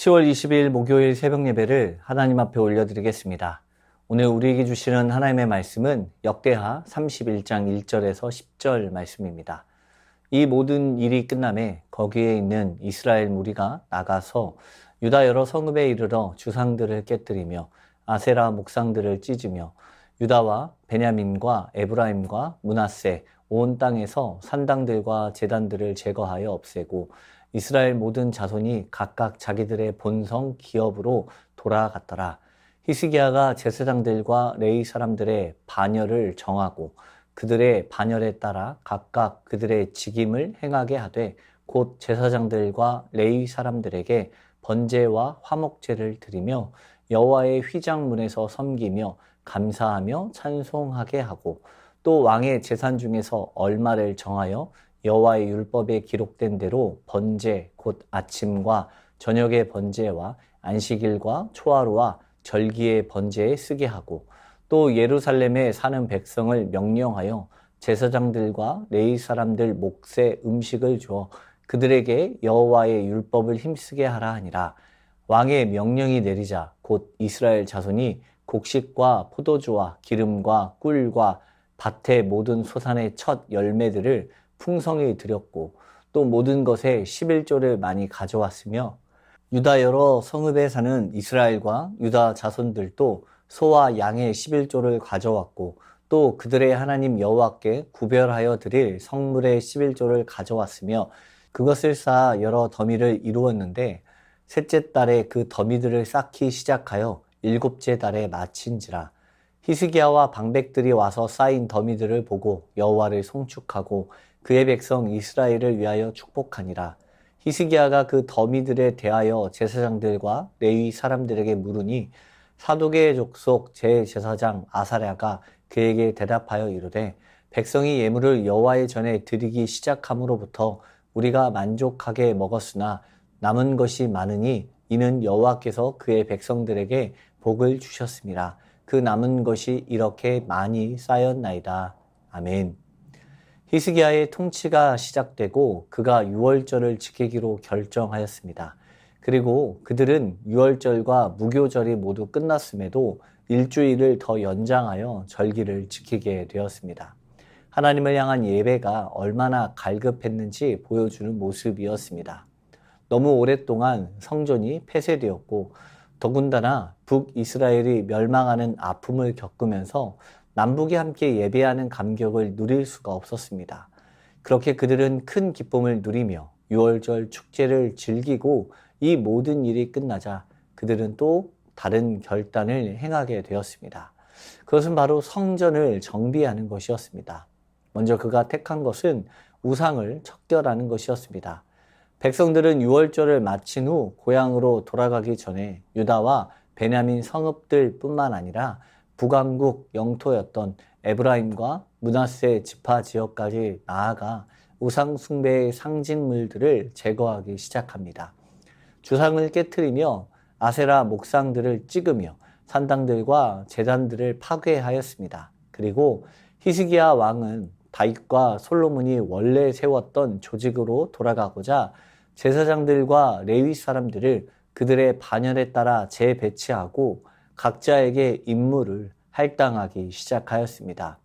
10월 20일 목요일 새벽 예배를 하나님 앞에 올려드리겠습니다. 오늘 우리에게 주시는 하나님의 말씀은 역대하 31장 1절에서 10절 말씀입니다. 이 모든 일이 끝남에 거기에 있는 이스라엘 무리가 나가서 유다 여러 성읍에 이르러 주상들을 깨뜨리며 아세라 목상들을 찢으며 유다와 베냐민과 에브라임과 므낫세 온 땅에서 산당들과 제단들을 제거하여 없애고 이스라엘 모든 자손이 각각 자기들의 본성 기업으로 돌아갔더라. 히스기야가 제사장들과 레위 사람들의 반열을 정하고 그들의 반열에 따라 각각 그들의 직임을 행하게 하되 곧 제사장들과 레위 사람들에게 번제와 화목제를 드리며 여호와의 휘장문에서 섬기며 감사하며 찬송하게 하고 또 왕의 재산 중에서 얼마를 정하여 여호와의 율법에 기록된 대로 번제 곧 아침과 저녁의 번제와 안식일과 초하루와 절기의 번제에 쓰게 하고 또 예루살렘에 사는 백성을 명령하여 제사장들과 레위 사람들 몫의 음식을 주어 그들에게 여호와의 율법을 힘쓰게 하라 하니라. 왕의 명령이 내리자 곧 이스라엘 자손이 곡식과 포도주와 기름과 꿀과 밭의 모든 소산의 첫 열매들을 풍성히 드렸고 또 모든 것에 11조를 많이 가져왔으며 유다 여러 성읍에 사는 이스라엘과 유다 자손들도 소와 양의 11조를 가져왔고 또 그들의 하나님 여호와께 구별하여 드릴 성물의 11조를 가져왔으며 그것을 쌓아 여러 더미를 이루었는데 셋째 달에 그 더미들을 쌓기 시작하여 일곱째 달에 마친지라. 히스기야와 방백들이 와서 쌓인 더미들을 보고 여호와를 송축하고 그의 백성 이스라엘을 위하여 축복하니라. 히스기야가 그 더미들에 대하여 제사장들과 레위 사람들에게 물으니 사독의 족속 제제사장 아사랴가 그에게 대답하여 이르되 백성이 예물을 여호와의 전에 드리기 시작함으로부터 우리가 만족하게 먹었으나 남은 것이 많으니 이는 여호와께서 그의 백성들에게 복을 주셨습니다. 그 남은 것이 이렇게 많이 쌓였나이다. 아멘. 히스기야의 통치가 시작되고 그가 유월절을 지키기로 결정하였습니다. 그리고 그들은 유월절과 무교절이 모두 끝났음에도 일주일을 더 연장하여 절기를 지키게 되었습니다. 하나님을 향한 예배가 얼마나 갈급했는지 보여주는 모습이었습니다. 너무 오랫동안 성전이 폐쇄되었고 더군다나 북이스라엘이 멸망하는 아픔을 겪으면서 남북이 함께 예배하는 감격을 누릴 수가 없었습니다. 그렇게 그들은 큰 기쁨을 누리며 유월절 축제를 즐기고 이 모든 일이 끝나자 그들은 또 다른 결단을 행하게 되었습니다. 그것은 바로 성전을 정비하는 것이었습니다. 먼저 그가 택한 것은 우상을 척결하는 것이었습니다. 백성들은 유월절을 마친 후 고향으로 돌아가기 전에 유다와 베냐민 성읍들 뿐만 아니라 북왕국 영토였던 에브라임과 므낫세 지파 지역까지 나아가 우상 숭배의 상징물들을 제거하기 시작합니다. 주상을 깨트리며 아세라 목상들을 찍으며 산당들과 제단들을 파괴하였습니다. 그리고 히스기야 왕은 다윗과 솔로몬이 원래 세웠던 조직으로 돌아가고자 제사장들과 레위 사람들을 그들의 반열에 따라 재배치하고 각자에게 임무를 할당하기 시작하였습니다.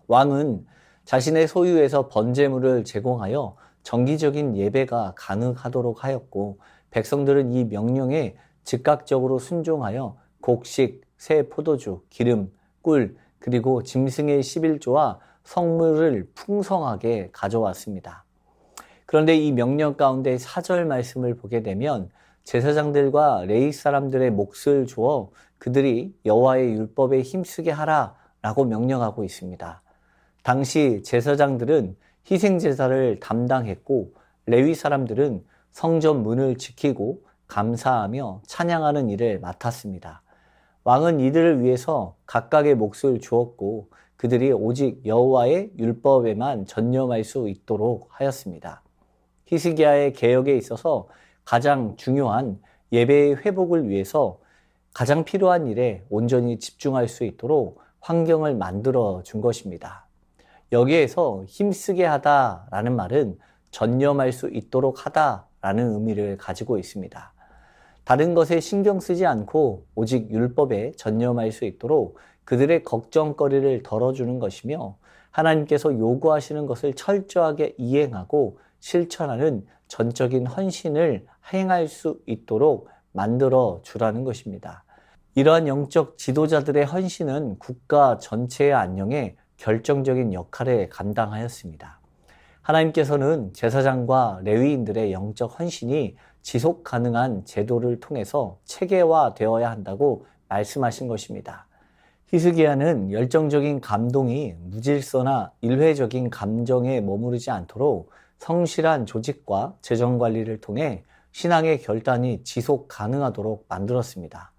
왕은 자신의 소유에서 번제물을 제공하여 정기적인 예배가 가능하도록 하였고 백성들은 이 명령에 즉각적으로 순종하여 곡식, 새 포도주, 기름, 꿀, 그리고 짐승의 11조와 성물을 풍성하게 가져왔습니다. 그런데 이 명령 가운데 4절 말씀을 보게 되면 제사장들과 레위 사람들의 몫을 주어 그들이 여호와의 율법에 힘쓰게 하라라고 명령하고 있습니다. 당시 제사장들은 희생제사를 담당했고 레위 사람들은 성전 문을 지키고 감사하며 찬양하는 일을 맡았습니다. 왕은 이들을 위해서 각각의 몫을 주었고 그들이 오직 여호와의 율법에만 전념할 수 있도록 하였습니다. 히스기야의 개혁에 있어서 가장 중요한 예배의 회복을 위해서 가장 필요한 일에 온전히 집중할 수 있도록 환경을 만들어 준 것입니다. 여기에서 힘쓰게 하다라는 말은 전념할 수 있도록 하다라는 의미를 가지고 있습니다. 다른 것에 신경 쓰지 않고 오직 율법에 전념할 수 있도록 그들의 걱정거리를 덜어주는 것이며 하나님께서 요구하시는 것을 철저하게 이행하고 실천하는 전적인 헌신을 행할 수 있도록 만들어 주라는 것입니다. 이러한 영적 지도자들의 헌신은 국가 전체의 안녕에 결정적인 역할을 감당하였습니다. 하나님께서는 제사장과 레위인들의 영적 헌신이 지속 가능한 제도를 통해서 체계화되어야 한다고 말씀하신 것입니다. 히스기야는 열정적인 감동이 무질서나 일회적인 감정에 머무르지 않도록 성실한 조직과 재정 관리를 통해 신앙의 결단이 지속 가능하도록 만들었습니다.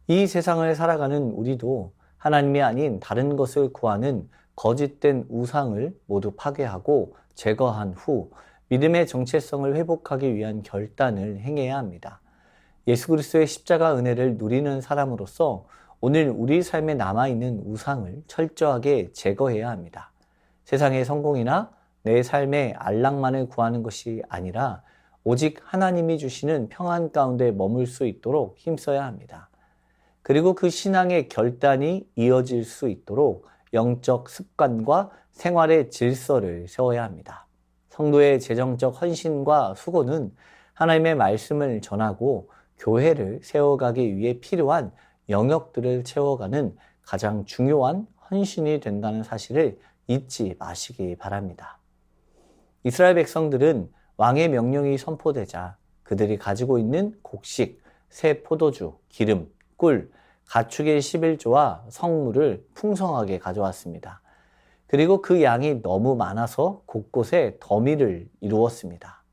이 세상을 살아가는 우리도 하나님이 아닌 다른 것을 구하는 거짓된 우상을 모두 파괴하고 제거한 후 믿음의 정체성을 회복하기 위한 결단을 행해야 합니다. 예수 그리스도의 십자가 은혜를 누리는 사람으로서 오늘 우리 삶에 남아있는 우상을 철저하게 제거해야 합니다. 세상의 성공이나 내 삶의 안락만을 구하는 것이 아니라 오직 하나님이 주시는 평안 가운데 머물 수 있도록 힘써야 합니다. 그리고 그 신앙의 결단이 이어질 수 있도록 영적 습관과 생활의 질서를 세워야 합니다. 성도의 재정적 헌신과 수고는 하나님의 말씀을 전하고 교회를 세워가기 위해 필요한 영역들을 채워가는 가장 중요한 헌신이 된다는 사실을 잊지 마시기 바랍니다. 이스라엘 백성들은 왕의 명령이 선포되자 그들이 가지고 있는 곡식, 새 포도주, 기름, 꿀, 가축의 11조와 성물을 풍성하게 가져왔습니다. 그리고 그 양이 너무 많아서 곳곳에 더미를 이루었습니다.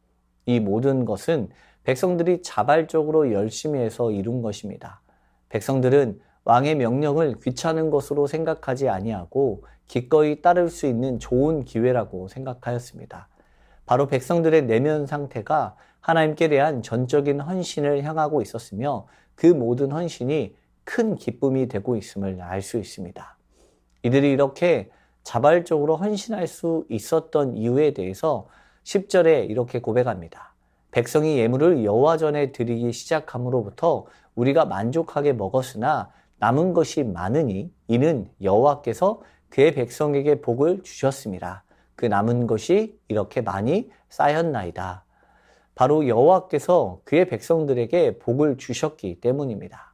이 모든 것은 백성들이 자발적으로 열심히 해서 이룬 것입니다. 백성들은 왕의 명령을 귀찮은 것으로 생각하지 아니하고 기꺼이 따를 수 있는 좋은 기회라고 생각하였습니다. 바로 백성들의 내면 상태가 하나님께 대한 전적인 헌신을 향하고 있었으며 그 모든 헌신이 큰 기쁨이 되고 있음을 알 수 있습니다. 이들이 이렇게 자발적으로 헌신할 수 있었던 이유에 대해서 10절에 이렇게 고백합니다. 백성이 예물을 여호와 전에 드리기 시작함으로부터 우리가 만족하게 먹었으나 남은 것이 많으니 이는 여호와께서 그의 백성에게 복을 주셨습니다. 그 남은 것이 이렇게 많이 쌓였나이다. 바로 여호와께서 그의 백성들에게 복을 주셨기 때문입니다.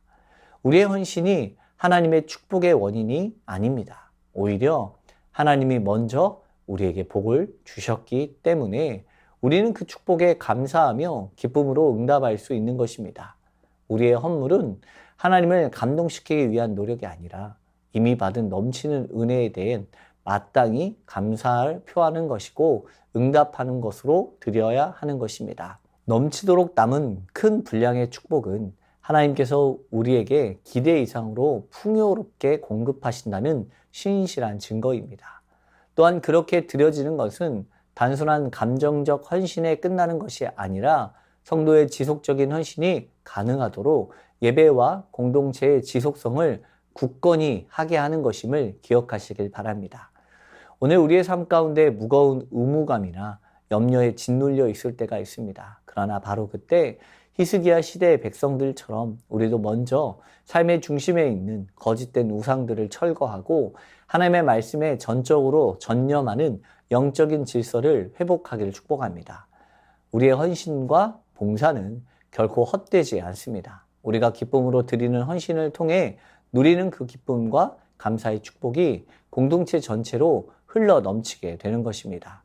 우리의 헌신이 하나님의 축복의 원인이 아닙니다. 오히려 하나님이 먼저 우리에게 복을 주셨기 때문에 우리는 그 축복에 감사하며 기쁨으로 응답할 수 있는 것입니다. 우리의 헌물은 하나님을 감동시키기 위한 노력이 아니라 이미 받은 넘치는 은혜에 대해 마땅히 감사를 표하는 것이고 응답하는 것으로 드려야 하는 것입니다. 넘치도록 남은 큰 분량의 축복은 하나님께서 우리에게 기대 이상으로 풍요롭게 공급하신다는 신실한 증거입니다. 또한 그렇게 드려지는 것은 단순한 감정적 헌신에 끝나는 것이 아니라 성도의 지속적인 헌신이 가능하도록 예배와 공동체의 지속성을 굳건히 하게 하는 것임을 기억하시길 바랍니다. 오늘 우리의 삶 가운데 무거운 의무감이나 염려에 짓눌려 있을 때가 있습니다. 그러나 바로 그때 히스기야 시대의 백성들처럼 우리도 먼저 삶의 중심에 있는 거짓된 우상들을 철거하고 하나님의 말씀에 전적으로 전념하는 영적인 질서를 회복하기를 축복합니다. 우리의 헌신과 봉사는 결코 헛되지 않습니다. 우리가 기쁨으로 드리는 헌신을 통해 누리는 그 기쁨과 감사의 축복이 공동체 전체로 흘러 넘치게 되는 것입니다.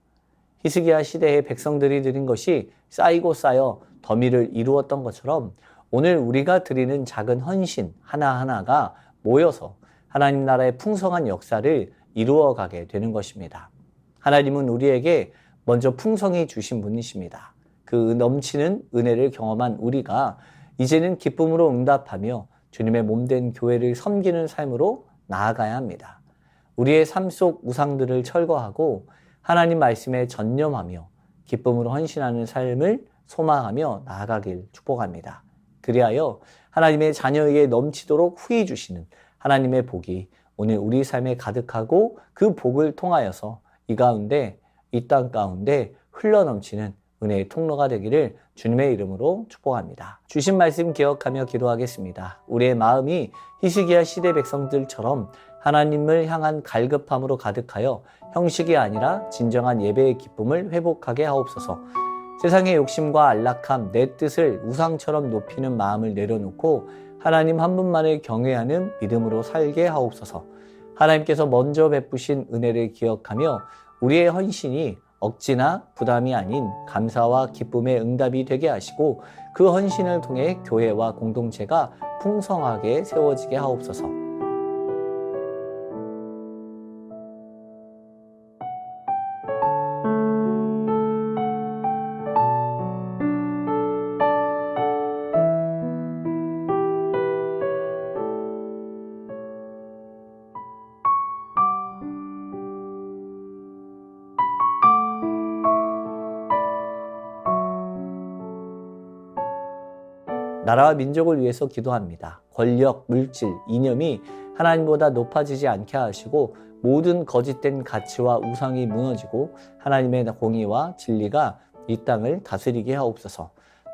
히스기야 시대의 백성들이 드린 것이 쌓이고 쌓여 더미를 이루었던 것처럼 오늘 우리가 드리는 작은 헌신 하나하나가 모여서 하나님 나라의 풍성한 역사를 이루어가게 되는 것입니다. 하나님은 우리에게 먼저 풍성히 주신 분이십니다. 그 넘치는 은혜를 경험한 우리가 이제는 기쁨으로 응답하며 주님의 몸된 교회를 섬기는 삶으로 나아가야 합니다. 우리의 삶 속 우상들을 철거하고 하나님 말씀에 전념하며 기쁨으로 헌신하는 삶을 소망하며 나아가길 축복합니다. 그리하여 하나님의 자녀에게 넘치도록 후히 주시는 하나님의 복이 오늘 우리 삶에 가득하고 그 복을 통하여서 이 가운데 이 땅 가운데 흘러넘치는 은혜의 통로가 되기를 주님의 이름으로 축복합니다. 주신 말씀 기억하며 기도하겠습니다. 우리의 마음이 히스기야 시대 백성들처럼 하나님을 향한 갈급함으로 가득하여 형식이 아니라 진정한 예배의 기쁨을 회복하게 하옵소서. 세상의 욕심과 안락함, 내 뜻을 우상처럼 높이는 마음을 내려놓고 하나님 한 분만을 경외하는 믿음으로 살게 하옵소서. 하나님께서 먼저 베푸신 은혜를 기억하며 우리의 헌신이 억지나 부담이 아닌 감사와 기쁨의 응답이 되게 하시고 그 헌신을 통해 교회와 공동체가 풍성하게 세워지게 하옵소서. 나라와 민족을 위해서 기도합니다. 권력, 물질, 이념이 하나님보다 높아지지 않게 하시고 모든 거짓된 가치와 우상이 무너지고 하나님의 공의와 진리가 이 땅을 다스리게 하옵소서.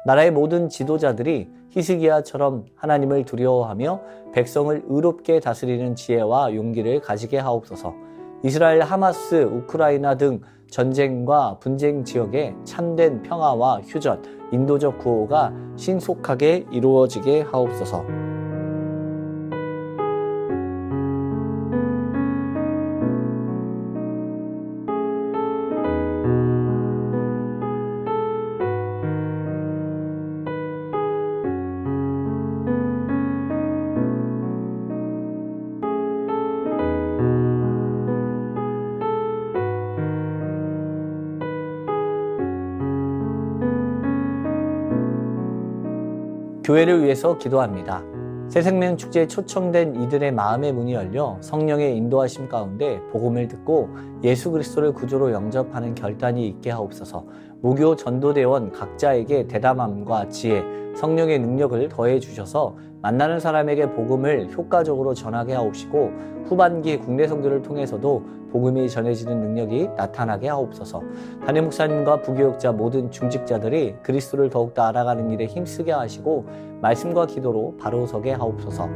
나라의 모든 지도자들이 히스기야처럼 하나님을 두려워하며 백성을 의롭게 다스리는 지혜와 용기를 가지게 하옵소서. 이스라엘, 하마스, 우크라이나 등 전쟁과 분쟁 지역에 참된 평화와 휴전, 인도적 구호가 신속하게 이루어지게 하옵소서. 교회를 위해서 기도합니다. 새생명 축제에 초청된 이들의 마음의 문이 열려 성령의 인도하심 가운데 복음을 듣고 예수 그리스도를 구주로 영접하는 결단이 있게 하옵소서. 무교 전도대원 각자에게 대담함과 지혜, 성령의 능력을 더해 주셔서 만나는 사람에게 복음을 효과적으로 전하게 하옵시고 후반기 국내 선교를 통해서도 복음이 전해지는 능력이 나타나게 하옵소서. 담임 목사님과 부교육자 모든 중직자들이 그리스도를 더욱더 알아가는 일에 힘쓰게 하시고 말씀과 기도로 바로 서게 하옵소서.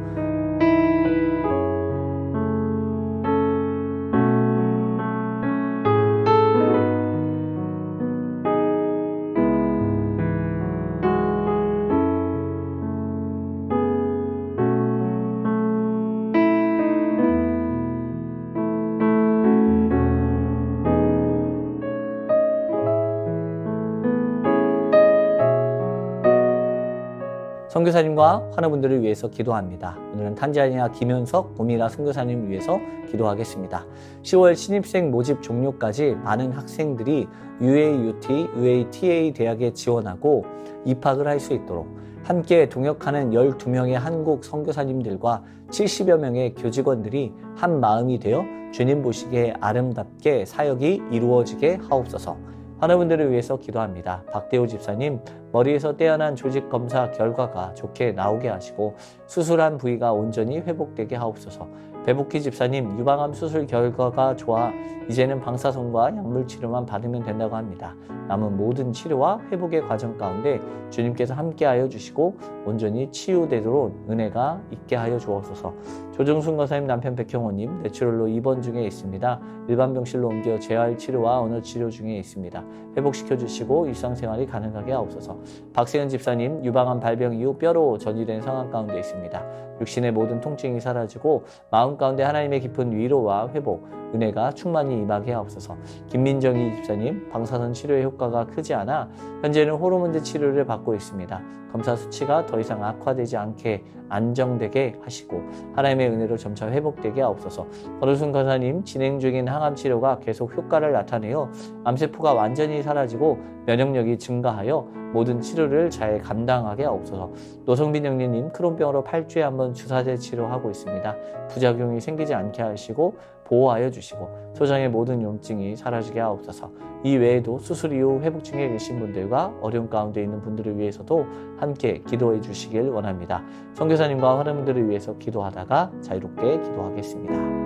선교사님과 환우분들을 위해서 기도합니다. 오늘은 탄자니아 김현석 고미라 선교사님을 위해서 기도하겠습니다. 10월 신입생 모집 종료까지 많은 학생들이 UAUT, UATA 대학에 지원하고 입학을 할 수 있도록 함께 동역하는 12명의 한국 선교사님들과 70여 명의 교직원들이 한 마음이 되어 주님 보시기에 아름답게 사역이 이루어지게 하옵소서. 환우분들을 위해서 기도합니다. 박대호 집사님, 머리에서 떼어난 조직 검사 결과가 좋게 나오게 하시고 수술한 부위가 온전히 회복되게 하옵소서. 배복희 집사님, 유방암 수술 결과가 좋아 이제는 방사선과 약물 치료만 받으면 된다고 합니다. 남은 모든 치료와 회복의 과정 가운데 주님께서 함께하여 주시고 온전히 치유되도록 은혜가 있게 하여 주옵소서. 조정순 권사님 남편 백형호님, 뇌출혈로 입원 중에 있습니다. 일반 병실로 옮겨 재활 치료와 언어 치료 중에 있습니다. 회복시켜 주시고 일상생활이 가능하게 하옵소서. 박세현 집사님, 유방암 발병 이후 뼈로 전이된 상황 가운데 있습니다. 육신의 모든 통증이 사라지고 마음 가운데 하나님의 깊은 위로와 회복, 은혜가 충만히 임하게 하옵소서. 김민정희 집사님, 방사선 치료의 효과가 크지 않아 현재는 호르몬제 치료를 받고 있습니다. 검사 수치가 더 이상 악화되지 않게 안정되게 하시고 하나님의 은혜로 점차 회복되게 하옵소서. 권우순 권사님, 진행 중인 항암 치료가 계속 효과를 나타내어 암세포가 완전히 사라지고 면역력이 증가하여 모든 치료를 잘 감당하게 하옵소서. 노성빈 형님, 크론병으로 8주에 한번 주사제 치료하고 있습니다. 부작용이 생기지 않게 하시고 보호하여 주시고 소장의 모든 염증이 사라지게 하옵소서. 이 외에도 수술 이후 회복 중에 계신 분들과 어려움 가운데 있는 분들을 위해서도 함께 기도해 주시길 원합니다. 선교사님과 환우분들을 위해서 기도하다가 자유롭게 기도하겠습니다.